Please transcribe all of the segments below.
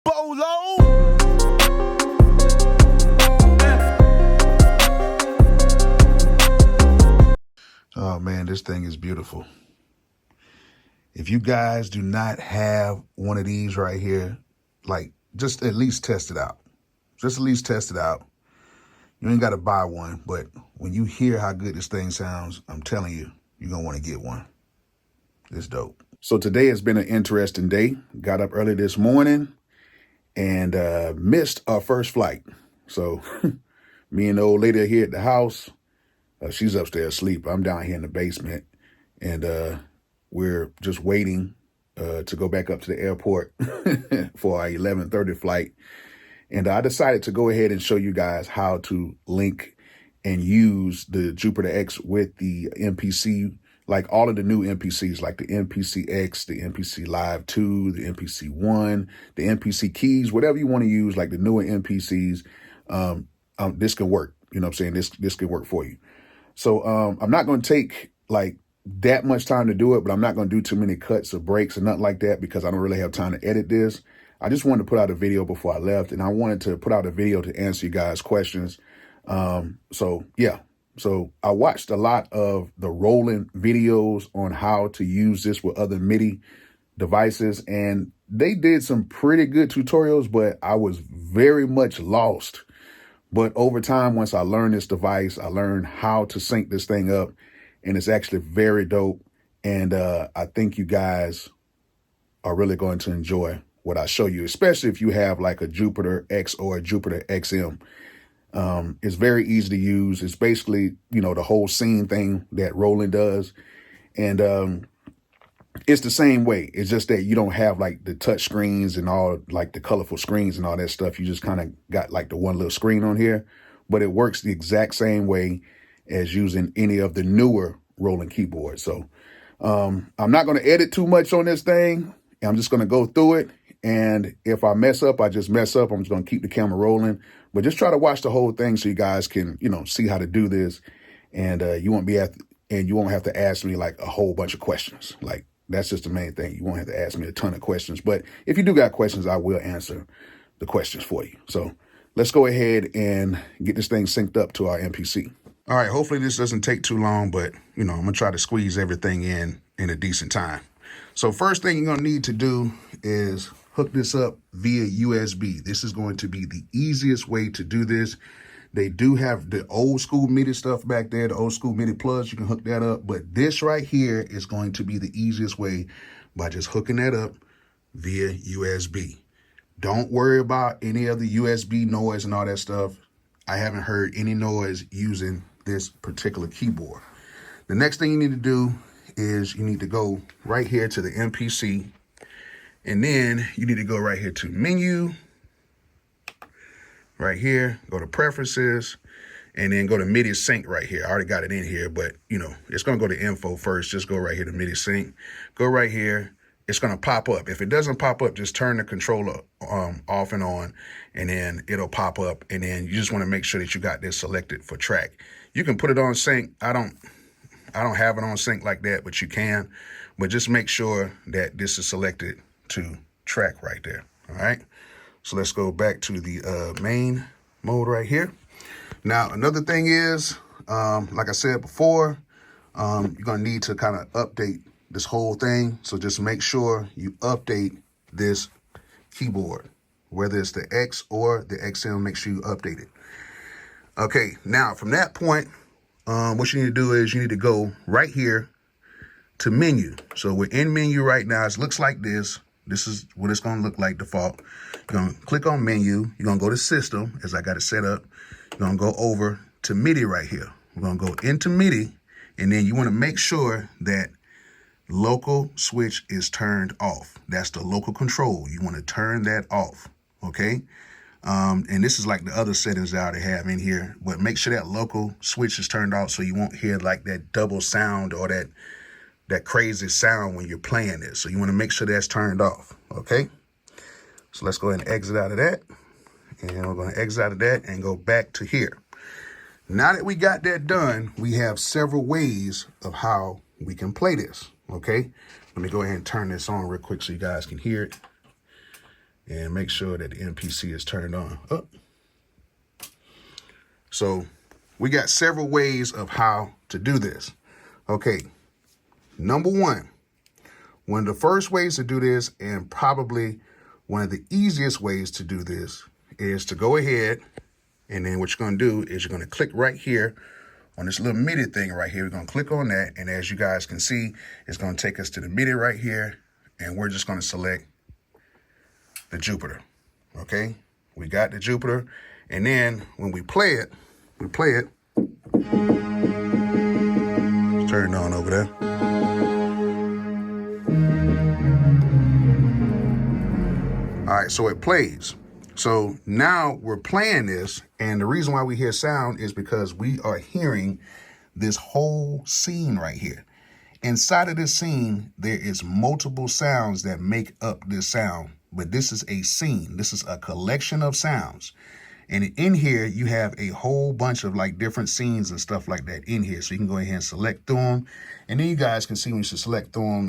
Bolo! Oh man, this thing is beautiful. If you guys do not have one of these right here, like just at least test it out. Just at least test it out. You ain't got to buy one, but when you hear how good this thing sounds, I'm telling you, you're going to want to get one. It's dope. So today has been an interesting day. Got up early this morning and missed our first flight. So me and the old lady are here at the house. She's upstairs asleep. I'm down here in the basement. And we're just waiting to go back up to the airport for our 11:30 flight. And I decided to go ahead and show you guys how to link and use the Jupiter X with the MPC, like all of the new MPCs, like the MPC X, the MPC Live 2, the MPC 1, the MPC keys, whatever you want to use, like the newer MPCs, this can work. You know what I'm saying? This can work for you. So I'm not going to take like that much time to do it, but I'm not going to do too many cuts or breaks or nothing like that because I don't really have time to edit this. I just wanted to put out a video before I left, and I wanted to put out a video to answer you guys' questions. So I watched a lot of the Roland videos on how to use this with other MIDI devices, and they did some pretty good tutorials, but I was very much lost. But over time, once I learned this device, I learned how to sync this thing up, and it's actually very dope. And I think you guys are really going to enjoy what I show you, especially if you have like a Jupiter X or a Jupiter XM. It's very easy to use. It's basically, you know, the whole scene thing that Roland does. And it's the same way. It's just that you don't have like the touch screens and all like the colorful screens and all that stuff. You just kind of got like the one little screen on here, but it works the exact same way as using any of the newer Roland keyboards. So I'm not going to edit too much on this thing. I'm just going to go through it. And if I mess up, I just mess up. I'm just going to keep the camera rolling, but just try to watch the whole thing so you guys can, you know, see how to do this. And you won't have to ask me like a whole bunch of questions. Like that's just the main thing. You won't have to ask me a ton of questions, but if you do got questions, I will answer the questions for you. So let's go ahead and get this thing synced up to our MPC. All right. Hopefully this doesn't take too long, but you know, I'm going to try to squeeze everything in a decent time. So first thing you're going to need to do is hook this up via USB. This is going to be the easiest way to do this. They do have the old school MIDI stuff back there, the old school MIDI plugs. You can hook that up. But this right here is going to be the easiest way by just hooking that up via USB. Don't worry about any of the USB noise and all that stuff. I haven't heard any noise using this particular keyboard. The next thing you need to do is you need to go right here to the MPC. And then you need to go right here to menu, right here, go to preferences, and then go to MIDI sync right here. I already got it in here, but you know, it's going to go to info first. Just go right here to MIDI sync, go right here. It's going to pop up. If it doesn't pop up, just turn the controller off and on, and then it'll pop up. And then you just want to make sure that you got this selected for track. You can put it on sync. I don't have it on sync like that, but you can. But just make sure that this is selected to track right there. All right. So let's go back to the main mode right here. Now, another thing is, like I said before, you're going to need to kind of update this whole thing. So just make sure you update this keyboard, whether it's the X or the XM, make sure you update it. Okay. Now from that point, what you need to do is you need to go right here to menu. So we're in menu right now. It looks like this. This is what it's going to look like default. You're going to click on menu. You're going to go to system as I got it set up. You're going to go over to MIDI right here. We're going to go into MIDI, and then you want to make sure that local switch is turned off. That's the local control. You want to turn that off. Okay. And this is like the other settings that I already have in here, but make sure that local switch is turned off so you won't hear like that double sound or that crazy sound when you're playing this. So you want to make sure that's turned off. Okay. So let's go ahead and exit out of that. And we're going to exit out of that and go back to here. Now that we got that done, we have several ways of how we can play this. Okay. Let me go ahead and turn this on real quick so you guys can hear it. and make sure that the MPC is turned on. Oh. So we got several ways of how to do this. Okay, number one of the first ways to do this, and probably one of the easiest ways to do this, is to go ahead, and then what you're going to do is you're going to click right here on this little MIDI thing right here. We're going to click on that, and as you guys can see, it's going to take us to the MIDI right here, and we're just going to select the Jupiter. Okay, we got the Jupiter, and then when we play it, it's turned on over there. All right, so it plays. So now we're playing this, and the reason why we hear sound is because we are hearing this whole scene right here. Inside of this scene, there is multiple sounds that make up this sound, but this is a scene. This is a collection of sounds. And in here, you have a whole bunch of like different scenes and stuff like that in here. So you can go ahead and select through them. And then you guys can see when you select through them,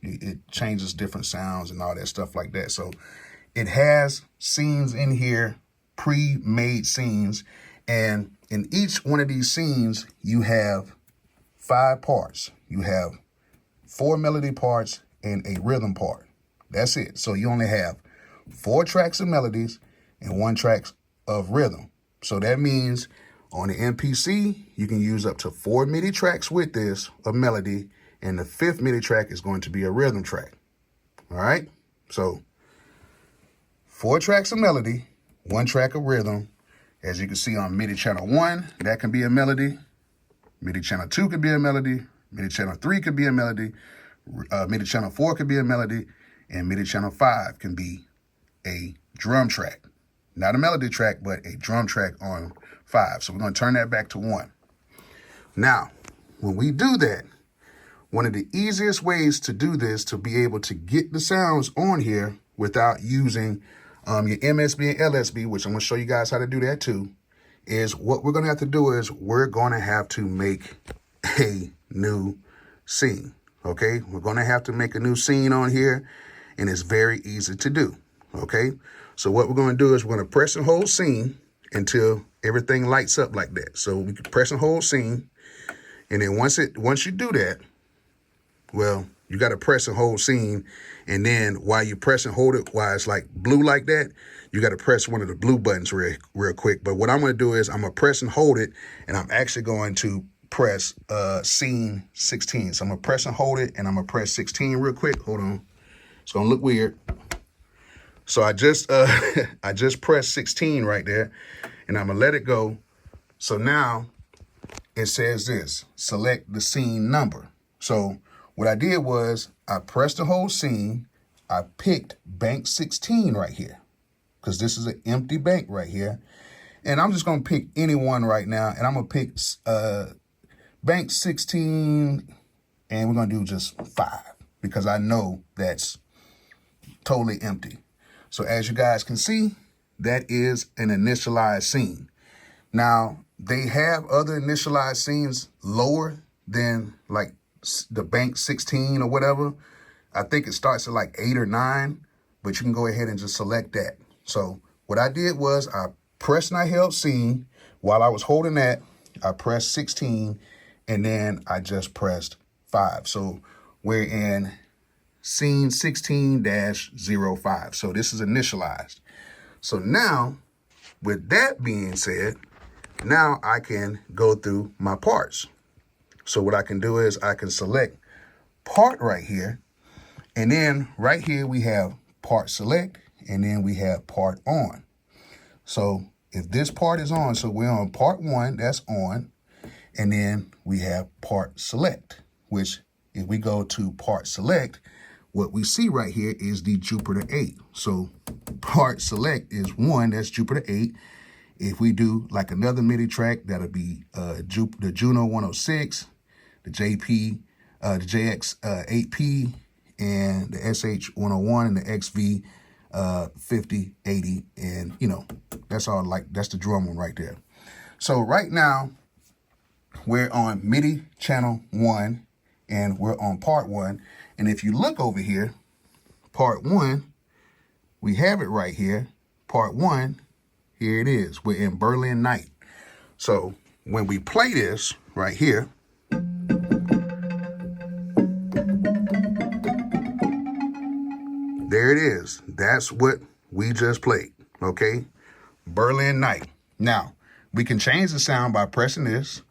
it changes different sounds and all that stuff like that. So it has scenes in here, pre-made scenes. And in each one of these scenes, you have 5 parts. You have 4 melody parts and a rhythm part. That's it. So you only have 4 tracks of melodies and 1 track of rhythm. So that means on the MPC, you can use up to 4 MIDI tracks with this, a melody, and the 5th MIDI track is going to be a rhythm track. All right. So 4 tracks of melody, 1 track of rhythm. As you can see on MIDI channel 1, that can be a melody. MIDI channel 2 could be a melody. MIDI channel 3 could be a melody. MIDI channel 4 could be a melody. And MIDI channel 5 can be a drum track. Not a melody track, but a drum track on 5. So we're going to turn that back to 1. Now, when we do that, one of the easiest ways to do this, to be able to get the sounds on here without using your MSB and LSB, which I'm going to show you guys how to do that too, is what we're going to have to do is we're going to have to make a new scene. Okay, we're going to have to make a new scene on here, and it's very easy to do. Okay, so what we're going to do is we're going to press and hold scene until everything lights up like that. So we can press and hold scene, and then once you do that, well, you got to press and hold scene, and then while you press and hold it, while it's like blue like that, you got to press one of the blue buttons real quick. But what I'm going to do is I'm going to press and hold it, and I'm actually going to press scene 16. So I'm going to press and hold it, and I'm going to press 16 real quick. Hold on. It's going to look weird. So I just pressed 16 right there, and I'm going to let it go. So now it says this, select the scene number. So what I did was I pressed the whole scene. I picked bank 16 right here, because this is an empty bank right here. And I'm just going to pick any one right now. And I'm going to pick bank 16, and we're going to do just 5, because I know that's totally empty. So as you guys can see, that is an initialized scene. Now, they have other initialized scenes lower than like the bank 16 or whatever. I think it starts at like 8 or 9, but you can go ahead and just select that. So what I did was I pressed and I held scene. While I was holding that, I pressed 16, and then I just pressed 5. So we're in scene 16-05. So this is initialized. So now, with that being said, now I can go through my parts. So what I can do is I can select part right here, and then right here we have part select, and then we have part on. So if this part is on, so we're on part 1, that's on, and then we have part select, which if we go to part select, what we see right here is the Jupiter 8. So part select is 1, that's Jupiter 8. If we do like another MIDI track, that'll be the Juno 106, the JP, the JX 8P, and the SH 101 and the XV 5080, and that's all, like that's the drum one right there. So right now we're on MIDI channel 1, and we're on part 1. And if you look over here, part 1 we have it right here. Part 1, here it is. We're in Berlin Night. So when we play this right here, there it is. That's what we just played, okay? Berlin Night. Now, we can change the sound by pressing this,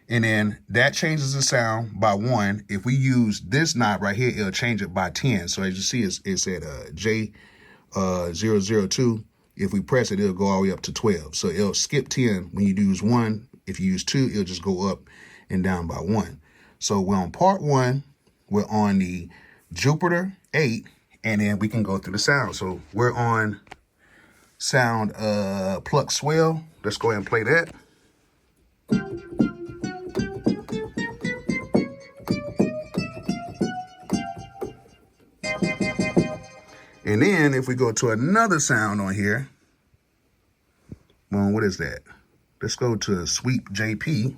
and then that changes the sound by 1. If we use this knob right here, it'll change it by 10. So as you see, it's at J002. If we press it, it'll go all the way up to 12. So it'll skip 10 when you use 1. If you use 2, it'll just go up and down by 1. So we're on part 1. We're on the Jupiter 8, and then we can go through the sound. So we're on sound pluck swell. Let's go ahead and play that. And then if we go to another sound on here, well, what is that? Let's go to sweep JP.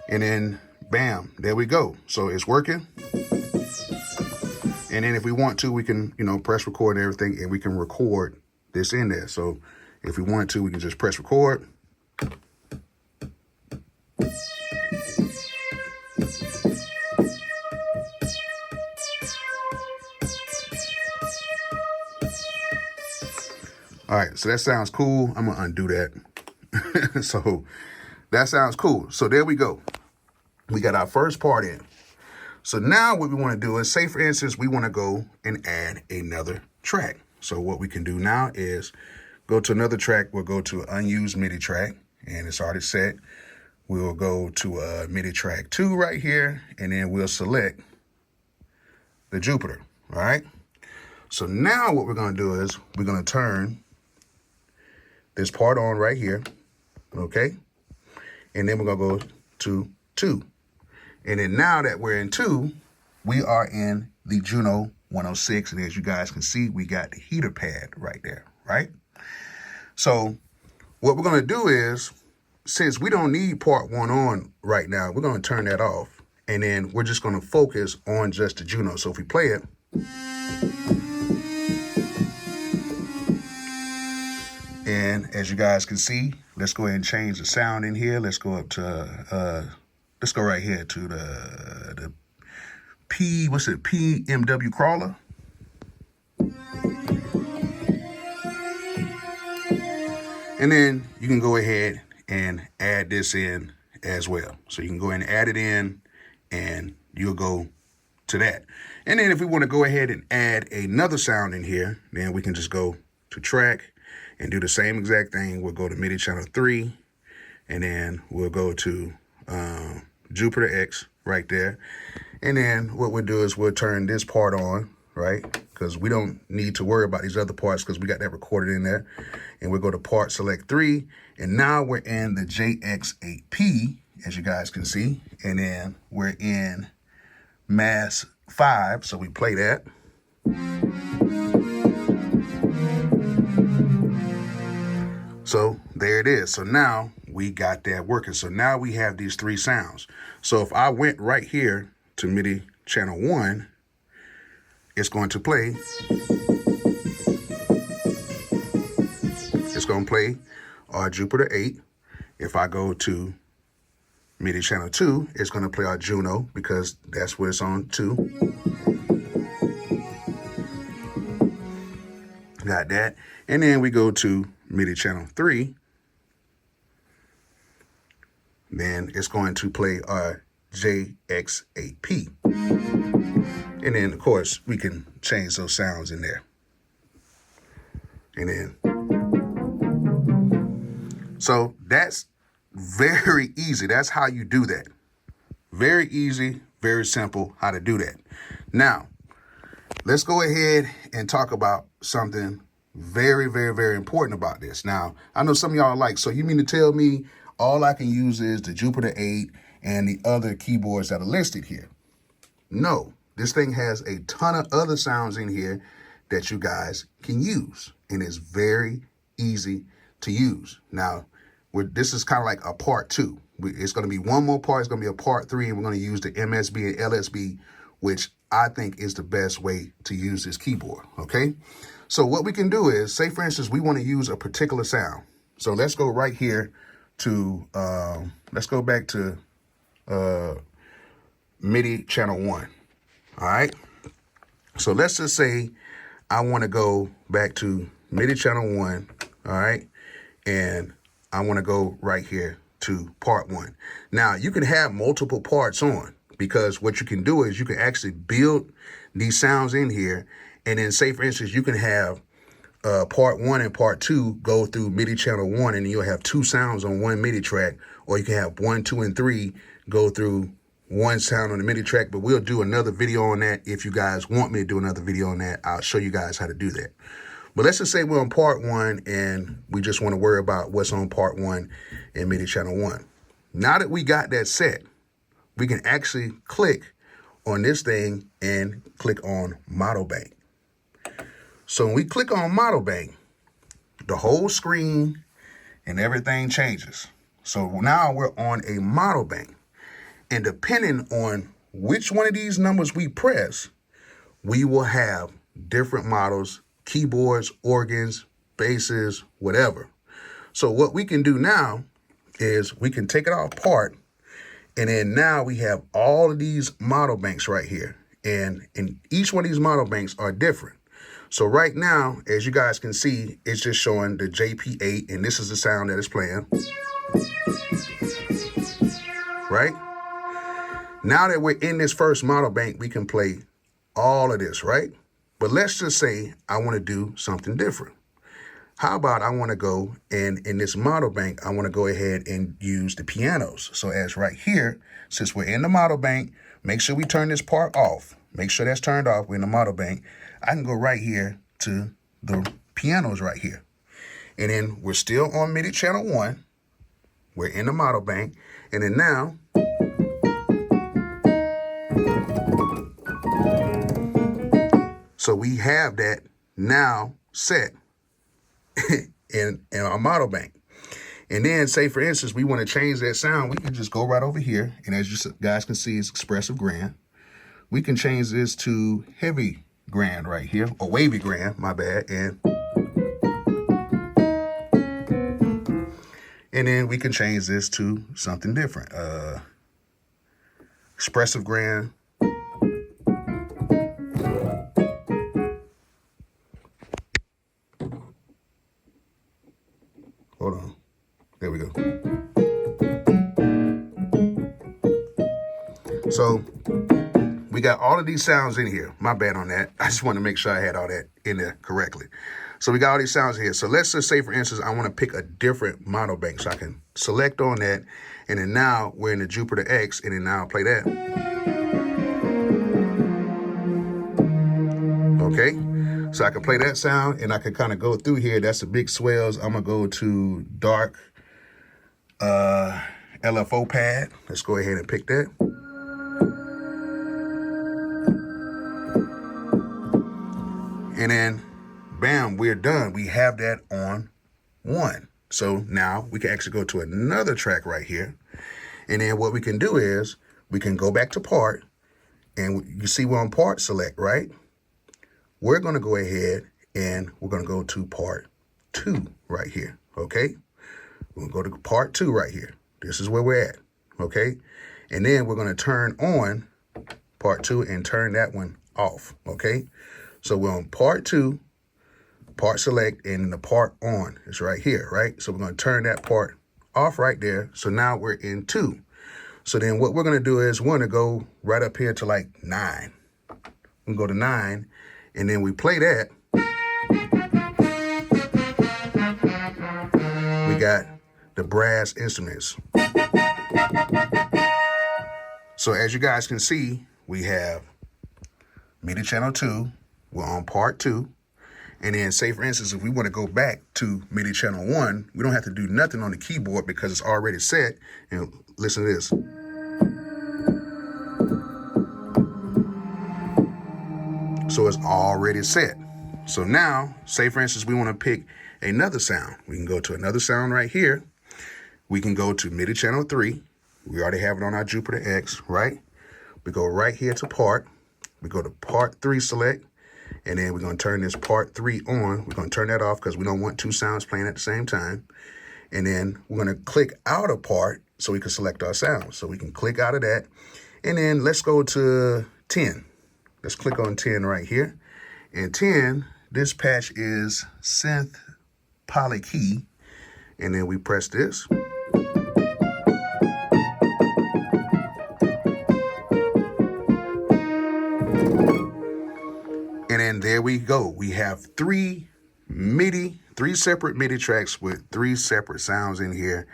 And then bam, there we go. So it's working. And then if we want to, we can, press record and everything, and we can record this in there. So if we want to, we can just press record. All right, so that sounds cool. I'm gonna undo that. So that sounds cool. So there we go. We got our first part in. So now what we want to do is, say for instance, we want to go and add another track. So what we can do now is go to another track. We'll go to an unused MIDI track, and it's already set. We'll go to MIDI track 2 right here, and then we'll select the Jupiter, all right? So now what we're going to do is we're going to turn this part on right here, okay? And then we're going to go to 2. And then now that we're in 2, we are in the Juno 106. And as you guys can see, we got the heater pad right there, right? So what we're going to do is, since we don't need part 1 on right now, we're going to turn that off. And then we're just going to focus on just the Juno. So if we play it, and as you guys can see, let's go ahead and change the sound in here. Let's go up to, let's go right here to the PMW crawler. And then you can go ahead and add this in as well. So you can go ahead and add it in, and you'll go to that. And then if we want to go ahead and add another sound in here, then we can just go to track and do the same exact thing. We'll go to MIDI channel 3, and then we'll go to Jupiter X right there. And then what we'll do is we'll turn this part on, right? Because we don't need to worry about these other parts because we got that recorded in there. And we'll go to part select 3. And now we're in the JX8P, as you guys can see. And then we're in mass 5. So we play that. So there it is. So now we got that working. So now we have these 3 sounds. So if I went right here to MIDI channel 1, it's going to play. It's going to play our Jupiter 8. If I go to MIDI channel 2, it's going to play our Juno because that's what it's on 2. Got that. And then we go to MIDI channel 3. Then it's going to play our JX8P. And then, of course, we can change those sounds in there. And then, so that's very easy. That's how you do that. Very easy, very simple how to do that. Now, let's go ahead and talk about something very, very, very important about this. Now, I know some of y'all are like, so you mean to tell me all I can use is the Jupiter 8 and the other keyboards that are listed here? No, this thing has a ton of other sounds in here that you guys can use, and it's very easy to use. Now, this is kind of like a part 2. It's going to be one more part. It's going to be a part 3, and we're going to use the MSB and LSB, which I think is the best way to use this keyboard, okay? So what we can do is, say for instance, we want to use a particular sound. So let's go right here to, let's go back to MIDI channel 1, all right? So let's just say I want to go back to MIDI channel 1, all right? And I want to go right here to part 1. Now, you can have multiple parts on, because what you can do is you can actually build these sounds in here. And then say, for instance, you can have part 1 and part 2 go through MIDI channel 1, and you'll have 2 sounds on one MIDI track. Or you can have 1, 2, and 3 go through one sound on the MIDI track. But we'll do another video on that. If you guys want me to do another video on that, I'll show you guys how to do that. But let's just say we're on part 1 and we just want to worry about what's on part 1 in MIDI channel 1. Now that we got that set, we can actually click on this thing and click on Model Bank. So when we click on Model Bank, the whole screen and everything changes. So now we're on a model bank. And depending on which one of these numbers we press, we will have different models, keyboards, organs, basses, whatever. So what we can do now is we can take it all apart. And then now we have all of these model banks right here. And each one of these model banks are different. So right now, as you guys can see, it's just showing the JP8, and this is the sound that it's playing. Right? Now that we're in this first model bank, we can play all of this, right? But let's just say I want to do something different. How about I want to go and in this model bank, I want to go ahead and use the pianos. So as right here, since we're in the model bank, make sure we turn this part off. Make sure that's turned off. We're in the model bank. I can go right here to the pianos right here. And then we're still on MIDI channel 1. We're in the model bank. And then now, so we have that now set in our model bank. And then say, for instance, we want to change that sound. We can just go right over here. And as you guys can see, it's expressive grand. We can change this to heavy grand right here, or wavy grand, my bad. And then we can change this to something different. Expressive grand. Hold on. There we go. So we got all of these sounds in here. My bad on that. I just want to make sure I had all that in there correctly. So we got all these sounds here. So let's just say, for instance, I want to pick a different model bank. So I can select on that. And then now we're in the Jupiter X. And then now I'll play that. Okay. So I can play that sound, and I can kind of go through here. That's the big swells. I'm going to go to dark LFO pad. Let's go ahead and pick that. And then, bam, we're done. We have that on 1. So now we can actually go to another track right here. And then what we can do is we can go back to part. And you see we're on part select, right? We're going to go ahead and we're going to go to part 2 right here, okay? We'll go to part 2 right here. This is where we're at, okay? And then we're going to turn on part 2 and turn that one off, okay? So we're on part 2, part select, and the part on is right here, right? So we're going to turn that part off right there. So now we're in 2. So then what we're going to do is we're going to go right up here to like 9. We'll go to 9. And then we play that. We got the brass instruments. So as you guys can see, we have MIDI channel 2. We're on part 2. And then say, for instance, if we want to go back to MIDI channel 1, we don't have to do nothing on the keyboard because it's already set. And listen to this. So it's already set. So now, say for instance, we want to pick another sound. We can go to another sound right here. We can go to MIDI channel 3. We already have it on our Jupiter X, right? We go right here to part. We go to part 3 select, and then we're going to turn this part 3 on. We're going to turn that off because we don't want 2 sounds playing at the same time. And then we're going to click out a part so we can select our sounds. So we can click out of that. And then let's go to 10. Let's click on 10 right here. And 10, this patch is synth poly key. And then we press this. And then there we go. We have 3 separate MIDI tracks with 3 separate sounds in here.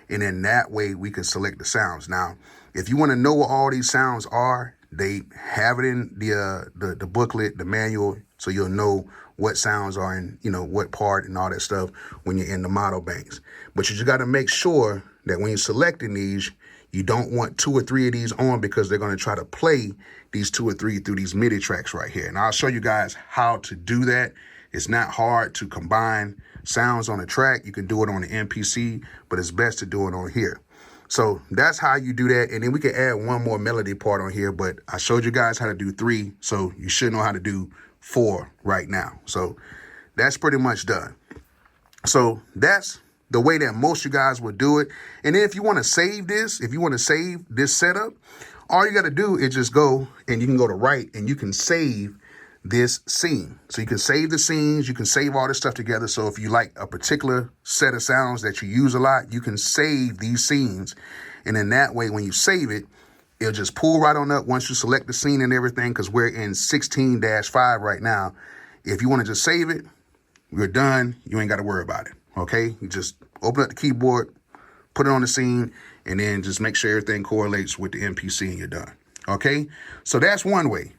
And then that way we can select the sounds. Now, if you want to know what all these sounds are, they have it in the booklet, the manual, so you'll know what sounds are in, you know, what part and all that stuff when you're in the model banks. But you just got to make sure that when you're selecting these, you don't want 2 or 3 of these on, because they're going to try to play these 2 or 3 through these MIDI tracks right here. And I'll show you guys how to do that. It's not hard to combine sounds on a track. You can do it on the MPC, but it's best to do it on here. So that's how you do that. And then we can add one more melody part on here, but I showed you guys how to do 3, so you should know how to do 4 right now. So that's pretty much done. So that's the way that most of you guys would do it. And then if you want to save this, if you want to save this setup, all you got to do is just go, and you can go to right, and you can save this scene. So you can save the scenes, you can save all this stuff together. So if you like a particular set of sounds that you use a lot, you can save these scenes. And then that way, when you save it, it'll just pull right on up once you select the scene and everything, because we're in 16-5 right now. If you want to just save it, we're done. You ain't got to worry about it. Okay? You just open up the keyboard, put it on the scene, and then just make sure everything correlates with the MPC, and you're done. Okay? So that's one way.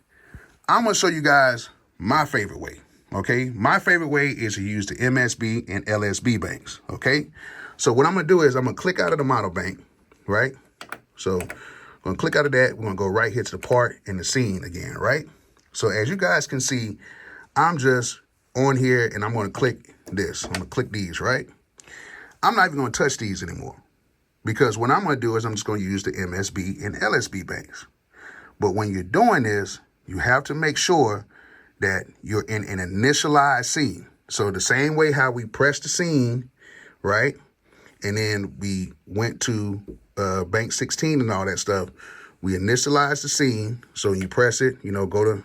I'm going to show you guys my favorite way, okay? My favorite way is to use the MSB and LSB banks, okay? So what I'm going to do is I'm going to click out of the model bank, right? So I'm going to click out of that. We're going to go right here to the part and the scene again, right? So as you guys can see, I'm just on here, and I'm going to click this. I'm going to click these, right? I'm not even going to touch these anymore, because what I'm going to do is I'm just going to use the MSB and LSB banks. But when you're doing this, you have to make sure that you're in an initialized scene. So the same way how we pressed the scene, right? And then we went to bank 16 and all that stuff. We initialized the scene. So when you press it, go to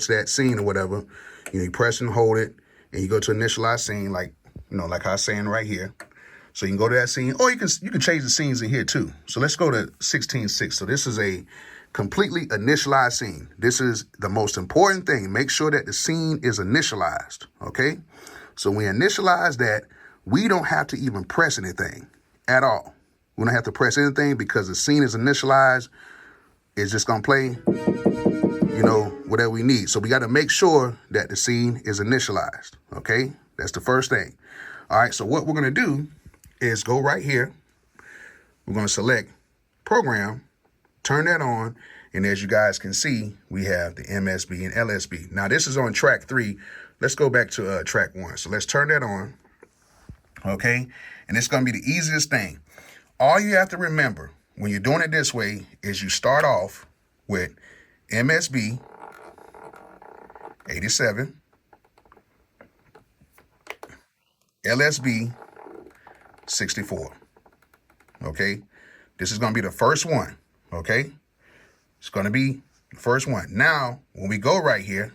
that scene or whatever. You press and hold it, and you go to initialize scene, like I was saying right here. So you can go to that scene, or you can change the scenes in here too. So let's go to 16.6. So this is a completely initialized scene. This is the most important thing. Make sure that the scene is initialized, okay? So when we initialize that, we don't have to even press anything at all. We don't have to press anything, because the scene is initialized. It's just gonna play, whatever we need. So we gotta make sure that the scene is initialized, okay? That's the first thing. All right, so what we're gonna do is go right here. We're gonna select program, turn that on, and as you guys can see, we have the MSB and LSB. Now, this is on track 3. Let's go back to track 1. So let's turn that on, okay? And it's going to be the easiest thing. All you have to remember when you're doing it this way is you start off with MSB 87, LSB 64, okay? This is going to be the first one. Okay, it's going to be the first one. Now, when we go right here,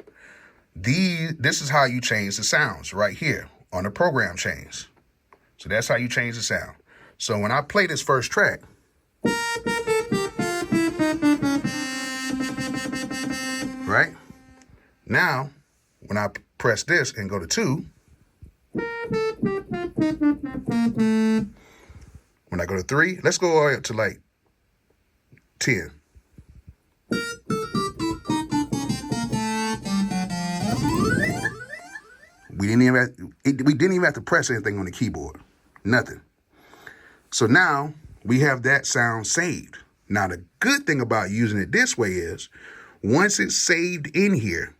this is how you change the sounds right here on the program change. So that's how you change the sound. So when I play this first track, right? Now, when I press this and go to 2, when I go to 3, let's go all the way up to like 10. We didn't even have to press anything on the keyboard. Nothing. So now we have that sound saved. Now the good thing about using it this way is once it's saved in here,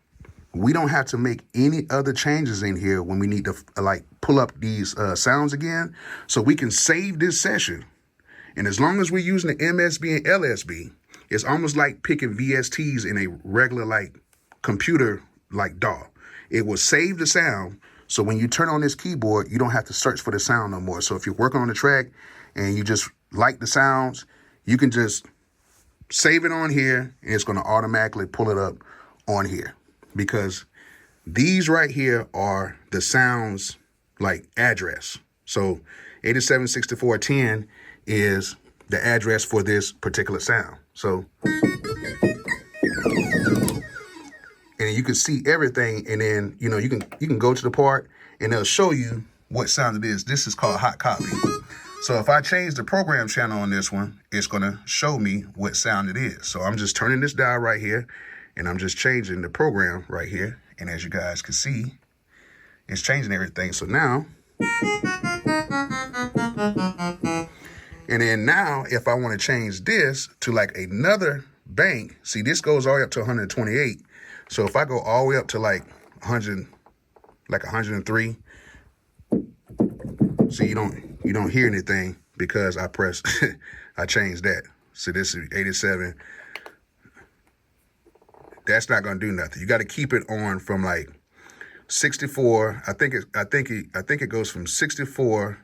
we don't have to make any other changes in here when we need to pull up these sounds again. So we can save this session. And as long as we're using the MSB and LSB, It's almost like picking VSTs in a regular like computer like DAW. It will save the sound. So when you turn on this keyboard, you don't have to search for the sound no more. So if you're working on the track and you just like the sounds, you can just save it on here and it's going to automatically pull it up on here, because these right here are the sounds like address. So 876410 is the address for this particular sound. So, and you can see everything, and then you can go to the part and they'll show you what sound it is. This is called hot copy. So if I change the program channel on this one, it's gonna show me what sound it is. So I'm just turning this dial right here, and I'm just changing the program right here. And as you guys can see, it's changing everything. So now, and then now if I want to change this to like another bank, see this goes all the way up to 128. So if I go all the way up to like 100, like 103, see you don't hear anything because I pressed, I changed that. So this is 87. That's not gonna do nothing. You got to keep it on from like 64. I think it goes from 64,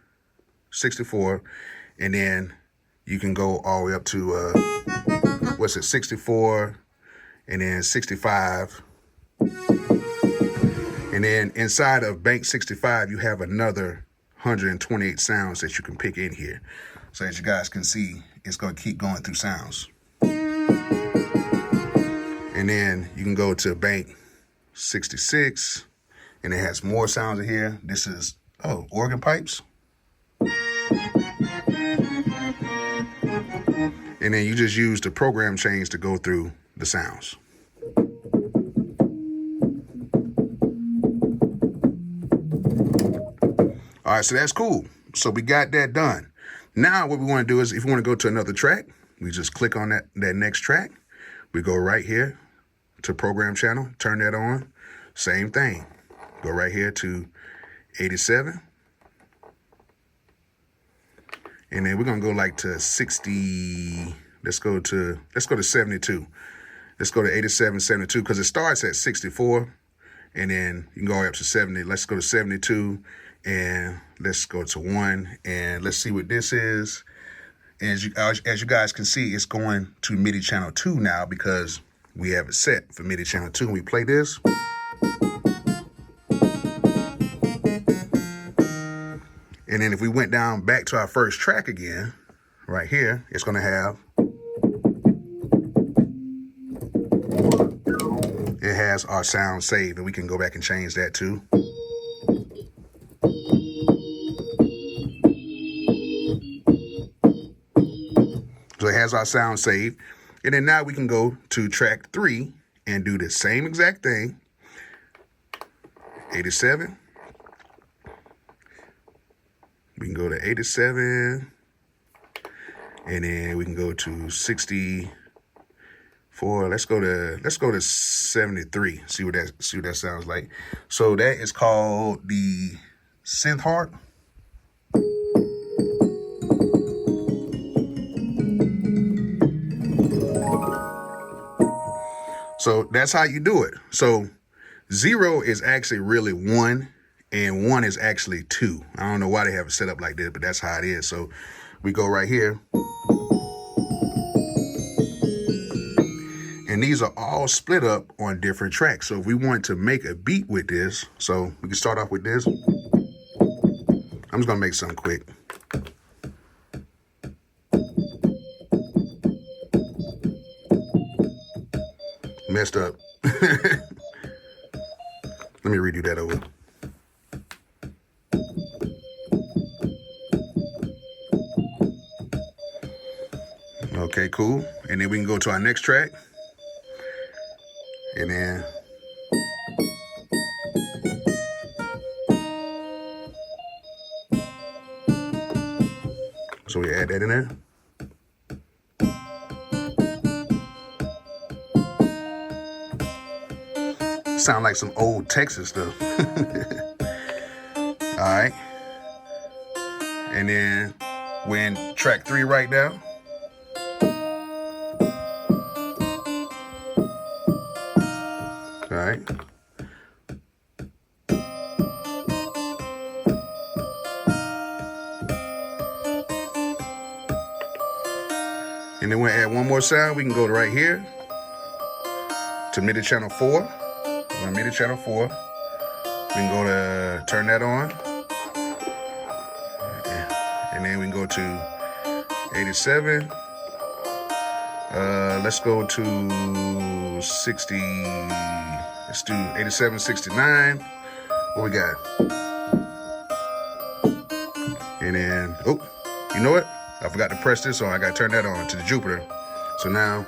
and then you can go all the way up to 64, and then 65. And then inside of bank 65, you have another 128 sounds that you can pick in here. So as you guys can see, it's going to keep going through sounds. And then you can go to bank 66, and it has more sounds in here. This is, organ pipes. And then you just use the program change to go through the sounds. All right, so that's cool. So we got that done. Now what we want to do is, if we want to go to another track, we just click on that next track. We go right here to program channel, turn that on. Same thing. Go right here to 87. And then we're gonna go like to 60. Let's go to 72. Let's go to 87, 72, because it starts at 64, and then you can go up to 70. Let's go to 72, and let's go to 1, and let's see what this is. And as you guys can see, it's going to MIDI channel 2 now because we have it set for MIDI channel 2. And we play this. And then if we went down back to our first track again, right here, it's going to have, it has our sound saved, and we can go back and change that too. So it has our sound saved. And then now we can go to track 3 and do the same exact thing. 87. We can go to 87. And then we can go to 64. Let's go to 73. See what that sounds like. So that is called the synth harp. So that's how you do it. So 0 is actually really 1, and 1 is actually 2. I don't know why they have it set up like this, but that's how it is. So we go right here. And these are all split up on different tracks. So if we want to make a beat with this, so we can start off with this. I'm just gonna make something quick. Messed up. Let me redo that over. Okay, cool. And then we can go to our next track. And then so we add that in there. Sound like some old Texas stuff. All right. And then we're in track 3 right now. right? And then we'll add one more sound. We can go to right here to MIDI channel 4. We're on MIDI channel 4. We can go to turn that on. And then we can go to 87. Let's go to 60. Let's do 87, 69. What we got? And then, oh, you know what? I forgot to press this on. I got to turn that on to the Jupiter. So now,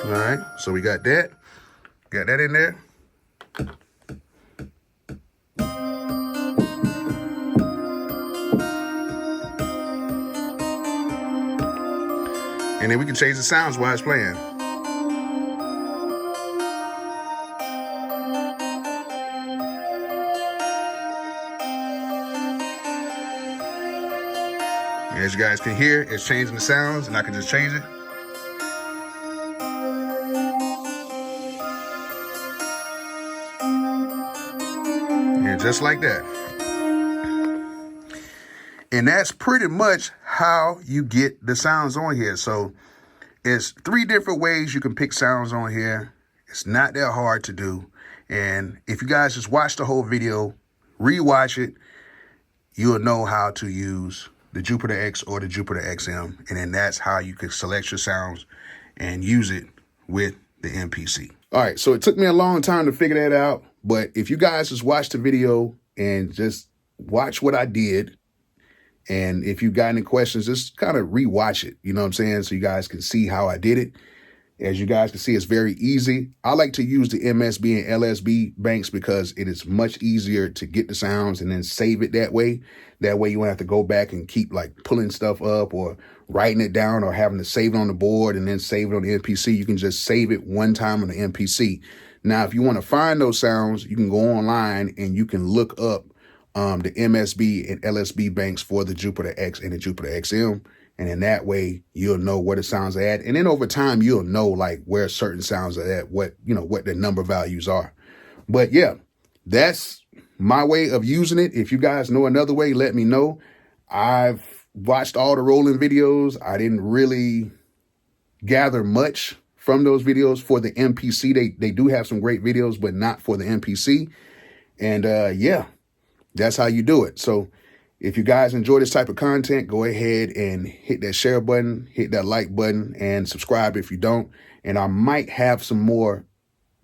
all right. So we got that. Got that in there. And then we can change the sounds while it's playing. As you guys can hear, it's changing the sounds, and I can just change it. And just like that. And that's pretty much how you get the sounds on here. So it's 3 different ways you can pick sounds on here. It's not that hard to do. And if you guys just watch the whole video, rewatch it, you'll know how to use the Jupiter X or the Jupiter XM. And then that's how you can select your sounds and use it with the MPC. All right, so it took me a long time to figure that out. But if you guys just watch the video and just watch what I did, and if you got any questions, just kind of rewatch it, you know what I'm saying? So you guys can see how I did it. As you guys can see, it's very easy. I like to use the MSB and LSB banks because it is much easier to get the sounds and then save it that way. That way you won't have to go back and keep like pulling stuff up or writing it down or having to save it on the board and then save it on the MPC. You can just save it one time on the MPC. Now, if you want to find those sounds, you can go online and you can look up the MSB and LSB banks for the Jupiter X and the Jupiter XM. And in that way, you'll know where the sounds are at. And then over time, you'll know like where certain sounds are at, what the number values are. But yeah, that's my way of using it. If you guys know another way, let me know. I've watched all the Roland videos. I didn't really gather much from those videos for the MPC. They do have some great videos, but not for the MPC. And yeah, that's how you do it. So if you guys enjoy this type of content, go ahead and hit that share button, hit that like button, and subscribe if you don't. And I might have some more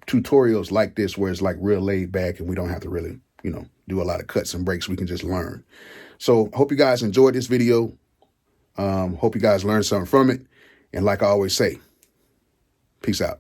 tutorials like this where it's like real laid back and we don't have to really, do a lot of cuts and breaks. We can just learn. So hope you guys enjoyed this video. Hope you guys learned something from it. And like I always say, peace out.